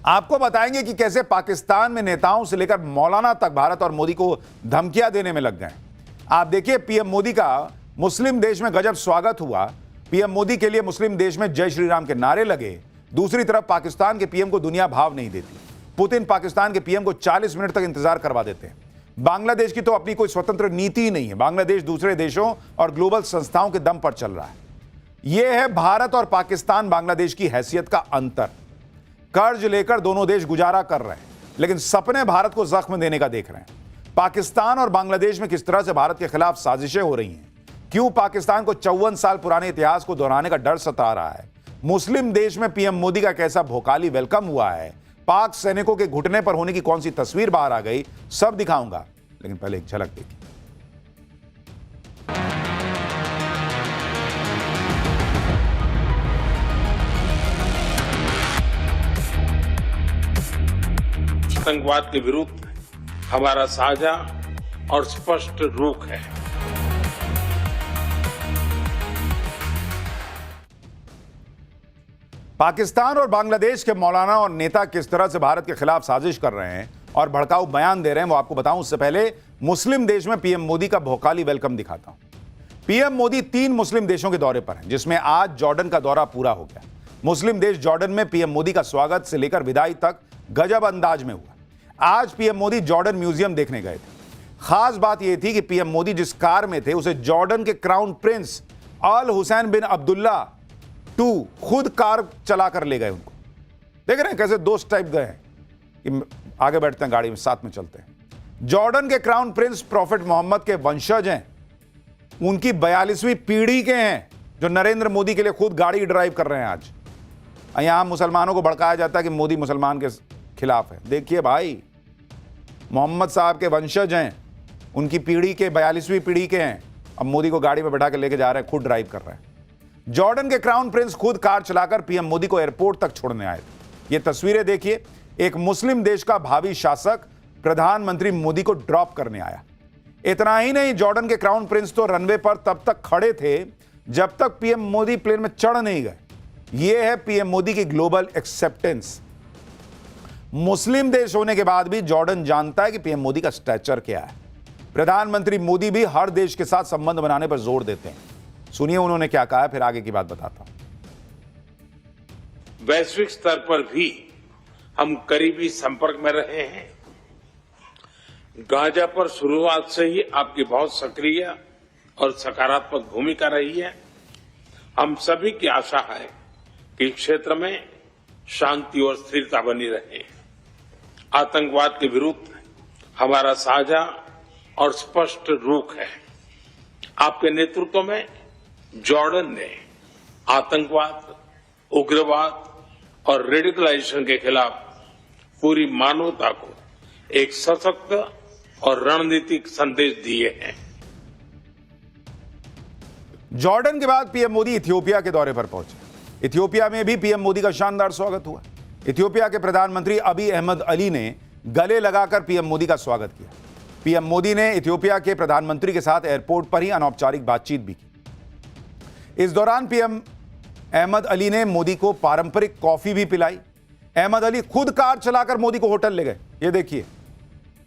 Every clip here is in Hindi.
आपको बताएंगे कि कैसे पाकिस्तान में नेताओं से लेकर मौलाना तक भारत और मोदी को धमकियां देने में लग गए। आप देखिए, पीएम मोदी का मुस्लिम देश में गजब स्वागत हुआ। पीएम मोदी के लिए मुस्लिम देश में जय श्री राम के नारे लगे। दूसरी तरफ पाकिस्तान के पीएम को दुनिया भाव नहीं देती। पुतिन पाकिस्तान के पीएम को 40 मिनट तक इंतजार करवा देते हैं। बांग्लादेश की तो अपनी कोई स्वतंत्र नीति ही नहीं है। बांग्लादेश दूसरे देशों और ग्लोबल संस्थाओं के दम पर चल रहा है। यह है भारत और पाकिस्तान बांग्लादेश की हैसियत का अंतर। कर्ज लेकर दोनों देश गुजारा कर रहे हैं, लेकिन सपने भारत को जख्म देने का देख रहे हैं। पाकिस्तान और बांग्लादेश में किस तरह से भारत के खिलाफ साजिशें हो रही हैं, क्यों पाकिस्तान को 54 साल पुराने इतिहास को दोहराने का डर सता रहा है, मुस्लिम देश में पीएम मोदी का कैसा भोकाली वेलकम हुआ है, पाक सैनिकों के घुटने पर होने की कौन सी तस्वीर बाहर आ गई, सब दिखाऊंगा। लेकिन पहले एक झलक देखिए। आतंकवाद के विरुद्ध हमारा साझा और स्पष्ट रुख है। पाकिस्तान और बांग्लादेश के मौलाना और नेता किस तरह से भारत के खिलाफ साजिश कर रहे हैं और भड़काऊ बयान दे रहे हैं, वो आपको बताऊं। उससे पहले मुस्लिम देश में पीएम मोदी का भौकाली वेलकम दिखाता हूं। पीएम मोदी 3 मुस्लिम देशों के दौरे पर हैं, जिसमें आज जॉर्डन का दौरा पूरा हो गया। मुस्लिम देश जॉर्डन में पीएम मोदी का स्वागत से लेकर विदाई तक गजब अंदाज में हुआ। आज पीएम मोदी जॉर्डन म्यूजियम देखने गए थे। खास बात यह थी कि पीएम मोदी जिस कार में थे, उसे जॉर्डन के क्राउन प्रिंस अल हुसैन बिन अब्दुल्ला II खुद कार चलाकर ले गए उनको। देख रहे हैं कैसे दोस्त टाइप गए हैं कि आगे बैठते हैं गाड़ी में, साथ में चलते हैं। जॉर्डन के क्राउन प्रिंस प्रॉफिट मोहम्मद के वंशज हैं। उनकी 42वीं पीढ़ी के हैं, जो नरेंद्र मोदी के लिए खुद गाड़ी ड्राइव कर रहे हैं। आज यहां मुसलमानों को भड़काया जाता है कि मोदी मुसलमान के खिलाफ है। देखिए भाई, मोहम्मद साहब के वंशज हैं, उनकी पीढ़ी के 42वीं पीढ़ी के हैं। अब मोदी को गाड़ी में बैठा के लेके जा रहे हैं, खुद ड्राइव कर रहे हैं। जॉर्डन के क्राउन प्रिंस खुद कार चलाकर पीएम मोदी को एयरपोर्ट तक छोड़ने आए थे। ये तस्वीरें देखिए। एक मुस्लिम देश का भावी शासक प्रधानमंत्री मोदी को ड्रॉप करने आया। इतना ही नहीं, जॉर्डन के क्राउन प्रिंस तो रनवे पर तब तक खड़े थे जब तक पीएम मोदी प्लेन में चढ़ नहीं गए। यह है पीएम मोदी की ग्लोबल एक्सेप्टेंस। मुस्लिम देश होने के बाद भी जॉर्डन जानता है कि पीएम मोदी का स्टैचर क्या है। प्रधानमंत्री मोदी भी हर देश के साथ संबंध बनाने पर जोर देते हैं। सुनिए उन्होंने क्या कहा, फिर आगे की बात बताता हूं। वैश्विक स्तर पर भी हम करीबी संपर्क में रहे हैं। गाजा पर शुरुआत से ही आपकी बहुत सक्रिय और सकारात्मक भूमिका रही है। हम सभी की आशा है कि क्षेत्र में शांति और स्थिरता बनी रहे। आतंकवाद के विरुद्ध हमारा साझा और स्पष्ट रुख है। आपके नेतृत्व में जॉर्डन ने आतंकवाद, उग्रवाद और रेडिकलाइजेशन के खिलाफ पूरी मानवता को एक सशक्त और रणनीतिक संदेश दिए हैं। जॉर्डन के बाद पीएम मोदी इथियोपिया के दौरे पर पहुंचे। इथियोपिया में भी पीएम मोदी का शानदार स्वागत हुआ। इथियोपिया के प्रधानमंत्री अबी अहमद अली ने गले लगाकर पीएम मोदी का स्वागत किया। पीएम मोदी ने इथियोपिया के प्रधानमंत्री के साथ एयरपोर्ट पर ही अनौपचारिक बातचीत भी की। इस दौरान पीएम अहमद अली ने मोदी को पारंपरिक कॉफी भी पिलाई। अहमद अली खुद कार चलाकर मोदी को होटल ले गए। ये देखिए,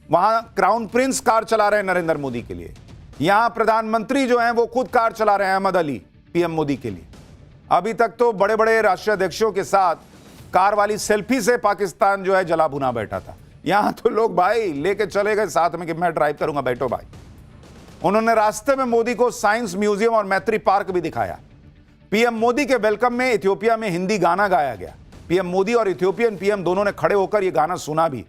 वहां क्राउन प्रिंस कार चला रहे हैं नरेंद्र मोदी के लिए। यहां प्रधानमंत्री जो हैं वो खुद कार चला रहे हैं अहमद अली पीएम मोदी के लिए। अभी तक तो बड़े बड़े राष्ट्रीय अध्यक्षों के साथ कार वाली सेल्फी से पाकिस्तान जो है जला भुना बैठा था। यहां तो लोग भाई लेके चले गए साथ में कि मैं ड्राइव करूंगा, बैठो भाई। उन्होंने रास्ते में मोदी को साइंस म्यूजियम और मैत्री पार्क भी दिखाया। पीएम मोदी के वेलकम में इथियोपिया में हिंदी गाना गाया गया। पीएम मोदी और इथियोपियन पीएम दोनों ने खड़े होकर यह गाना सुना भी।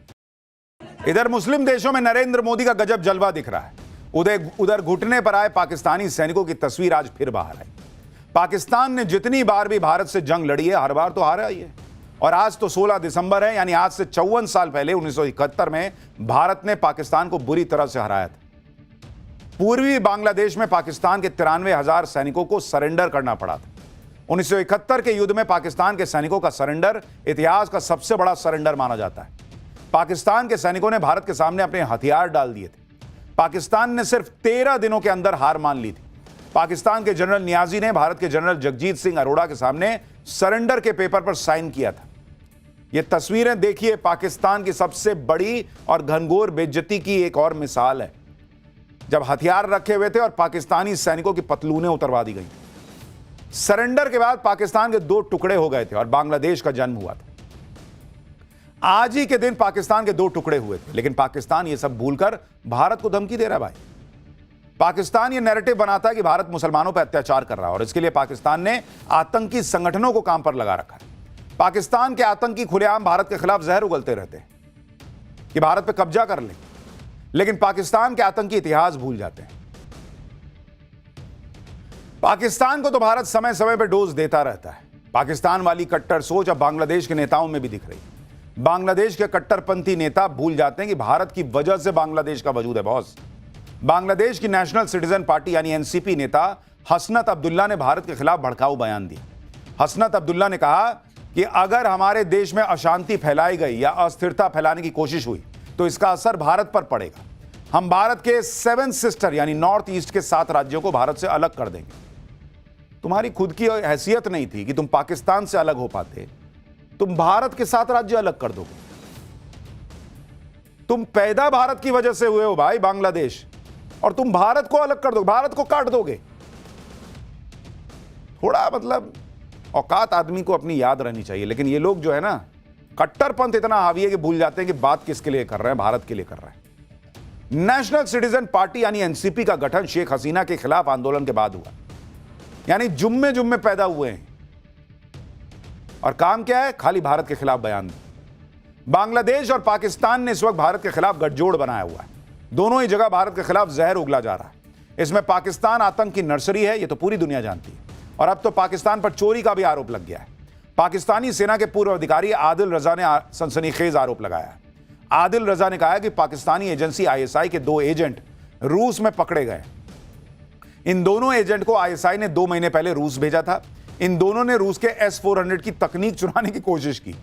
इधर मुस्लिम देशों में नरेंद्र मोदी का गजब जलवा दिख रहा है। उधर घुटने पर आए पाकिस्तानी सैनिकों की तस्वीर आज फिर बाहर आई। पाकिस्तान ने जितनी बार भी भारत से जंग लड़ी है, हर बार तो हारा ही है। और आज तो 16 दिसंबर है, यानी आज से 54 साल पहले 1971 में भारत ने पाकिस्तान को बुरी तरह से हराया था। पूर्वी बांग्लादेश में पाकिस्तान के 93,000 सैनिकों को सरेंडर करना पड़ा था। 1971 के युद्ध में पाकिस्तान के सैनिकों का सरेंडर इतिहास का सबसे बड़ा सरेंडर माना जाता है। पाकिस्तान के सैनिकों ने भारत के सामने अपने हथियार डाल दिए थे। पाकिस्तान ने सिर्फ 13 दिनों के अंदर हार मान ली थी। पाकिस्तान के जनरल नियाजी ने भारत के जनरल जगजीत सिंह अरोड़ा के सामने सरेंडर के पेपर पर साइन किया था। ये तस्वीरें देखिए, पाकिस्तान की सबसे बड़ी और घनघोर बेइज्जती की एक और मिसाल है, जब हथियार रखे हुए थे और पाकिस्तानी सैनिकों की पतलूनें उतरवा दी गई। सरेंडर के बाद पाकिस्तान के 2 टुकड़े हो गए थे और बांग्लादेश का जन्म हुआ था। आज ही के दिन पाकिस्तान के 2 टुकड़े हुए थे, लेकिन पाकिस्तान ये सब भूलकर भारत को धमकी दे रहा है। भाई, पाकिस्तान ये नैरेटिव बनाता है कि भारत मुसलमानों पर अत्याचार कर रहा है और इसके लिए पाकिस्तान ने आतंकी संगठनों को काम पर लगा रखा है। पाकिस्तान के आतंकी खुलेआम भारत के खिलाफ जहर उगलते रहते हैं कि भारत पर कब्जा कर लें, लेकिन पाकिस्तान के आतंकी इतिहास भूल जाते हैं। पाकिस्तान को तो भारत समय समय पर डोज देता रहता है। पाकिस्तान वाली कट्टर सोच अब बांग्लादेश के नेताओं में भी दिख रही है। बांग्लादेश के कट्टरपंथी नेता भूल जाते हैं कि भारत की वजह से बांग्लादेश का वजूद है। बॉस, बांग्लादेश की नेशनल सिटीजन पार्टी यानी एनसीपी नेता हसनत अब्दुल्ला ने भारत के खिलाफ भड़काऊ बयान दिया। हसनत अब्दुल्ला ने कहा कि अगर हमारे देश में अशांति फैलाई गई या अस्थिरता फैलाने की कोशिश हुई तो इसका असर भारत पर पड़ेगा। हम भारत के 7 सिस्टर यानी नॉर्थ ईस्ट के 7 राज्यों को भारत से अलग कर देंगे। तुम्हारी खुद की हैसियत नहीं थी कि तुम पाकिस्तान से अलग हो पाते, तुम भारत के 7 राज्य अलग कर दोगे। तुम पैदा भारत की वजह से हुए हो भाई, बांग्लादेश, और तुम भारत को अलग कर दोगे, भारत को काट दोगे। थोड़ा मतलब औकात आदमी को अपनी याद रहनी चाहिए। लेकिन ये लोग जो है ना, कट्टरपंथ इतना हावी है कि भूल जाते हैं कि बात किसके लिए कर रहे हैं, भारत के लिए कर रहे हैं। नेशनल सिटीजन पार्टी यानी एनसीपी का गठन शेख हसीना के खिलाफ आंदोलन के बाद हुआ, यानी जुम्मे जुम्मे पैदा हुए हैं। और काम क्या है? खाली भारत के खिलाफ बयान दें। बांग्लादेश और पाकिस्तान ने इस वक्त भारत के खिलाफ गठजोड़ बनाया हुआ है। दोनों ही जगह भारत के खिलाफ जहर उगला जा रहा है। इसमें पाकिस्तान आतंक की नर्सरी है, ये तो पूरी दुनिया जानती है। और अब तो पाकिस्तान पर चोरी का भी आरोप लग गया है। पाकिस्तानी सेना के पूर्व अधिकारी आदिल रजा ने सनसनीखेज आरोप लगाया है। आदिल रजा ने कहा कि पाकिस्तानी एजेंसी आईएसआई के 2 एजेंट रूस में पकड़े गए। इन दोनों एजेंट को आईएसआई ने 2 महीने पहले रूस भेजा था। इन दोनों ने रूस के S-400 की तकनीक चुराने की कोशिश की।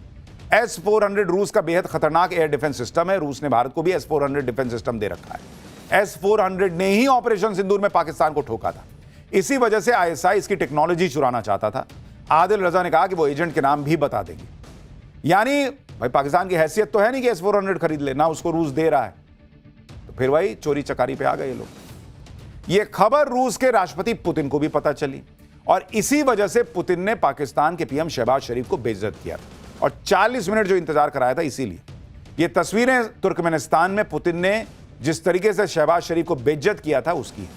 S-400 रूस का बेहद खतरनाक एयर डिफेंस सिस्टम है। रूस ने भारत को भी S-400 डिफेंस सिस्टम दे रखा है। S-400 ने ही ऑपरेशन सिंदूर में पाकिस्तान को ठोका था। इसी वजह से आईएसआई इसकी टेक्नोलॉजी चुराना चाहता था। आदिल रजा ने कहा कि वो एजेंट के नाम भी बता देंगे। यानी भाई, पाकिस्तान की हैसियत तो है नहीं कि S-400 खरीद ले, ना उसको रूस दे रहा है, तो फिर वही चोरी चकारी पे आ गए ये लोग। ये खबर रूस के राष्ट्रपति पुतिन को भी पता चली और इसी वजह से पुतिन ने पाकिस्तान के पीएम शहबाज शरीफ को बेइज्जत किया और 40 मिनट जो इंतजार कराया था। इसीलिए ये तस्वीरें तुर्कमेनिस्तान में पुतिन ने जिस तरीके से शहबाज शरीफ को बेइज्जत किया था उसकी।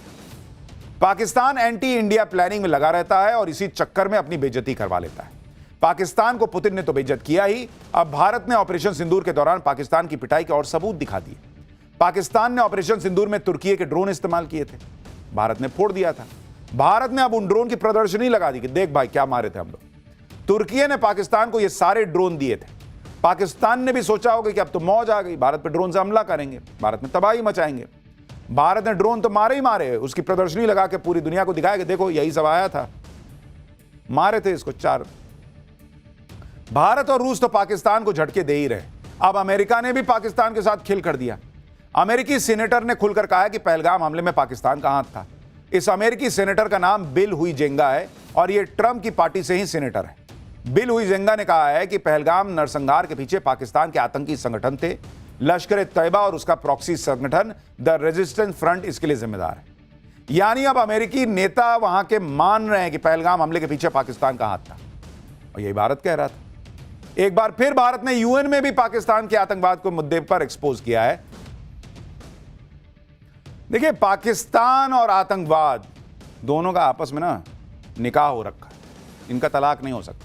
पाकिस्तान एंटी इंडिया प्लानिंग में लगा रहता है और इसी चक्कर में अपनी बेइज्जती करवा लेता है। पाकिस्तान को पुतिन ने तो बेइज्जत किया ही, अब भारत ने ऑपरेशन सिंदूर के दौरान पाकिस्तान की पिटाई के और सबूत दिखा दिए। पाकिस्तान ने ऑपरेशन सिंदूर में तुर्की के ड्रोन इस्तेमाल किए थे, भारत ने फोड़ दिया था। भारत ने अब उन ड्रोन की प्रदर्शनी लगा दी कि देख भाई क्या मारे थे हम लोग। तुर्की ने पाकिस्तान को ये सारे ड्रोन दिए थे। पाकिस्तान ने भी सोचा होगा कि अब तो मौज आ गई, भारत पर ड्रोन से हमला करेंगे, भारत में तबाही मचाएंगे। भारत ने ड्रोन तो मारे ही मारे, उसकी प्रदर्शनी लगा के पूरी दुनिया को दिखाया कि देखो यही सब आया था, मारे थे इसको 4। भारत और रूस तो पाकिस्तान को झटके दे ही रहे। अब अमेरिका ने भी पाकिस्तान के साथ खेल कर दिया। अमेरिकी सीनेटर ने खुलकर कहा कि पहलगाम हमले में पाकिस्तान का हाथ था। इस अमेरिकी सीनेटर का नाम बिल हुईजेंगा है और यह ट्रंप की पार्टी से ही सीनेटर है। बिल हुईजेंगा ने कहा है कि पहलगाम नरसंहार के पीछे पाकिस्तान के आतंकी संगठन थे। लश्कर ए तैयबा और उसका प्रॉक्सी संगठन द रेजिस्टेंस फ्रंट इसके लिए जिम्मेदार है। यानी अब अमेरिकी नेता वहां के मान रहे हैं कि पहलगाम हमले के पीछे पाकिस्तान का हाथ था और यही भारत कह रहा था। एक बार फिर भारत ने यूएन में भी पाकिस्तान के आतंकवाद को मुद्दे पर एक्सपोज किया है। देखिए, पाकिस्तान और आतंकवाद दोनों का आपस में ना निकाह हो रखा है, इनका तलाक नहीं हो सकता।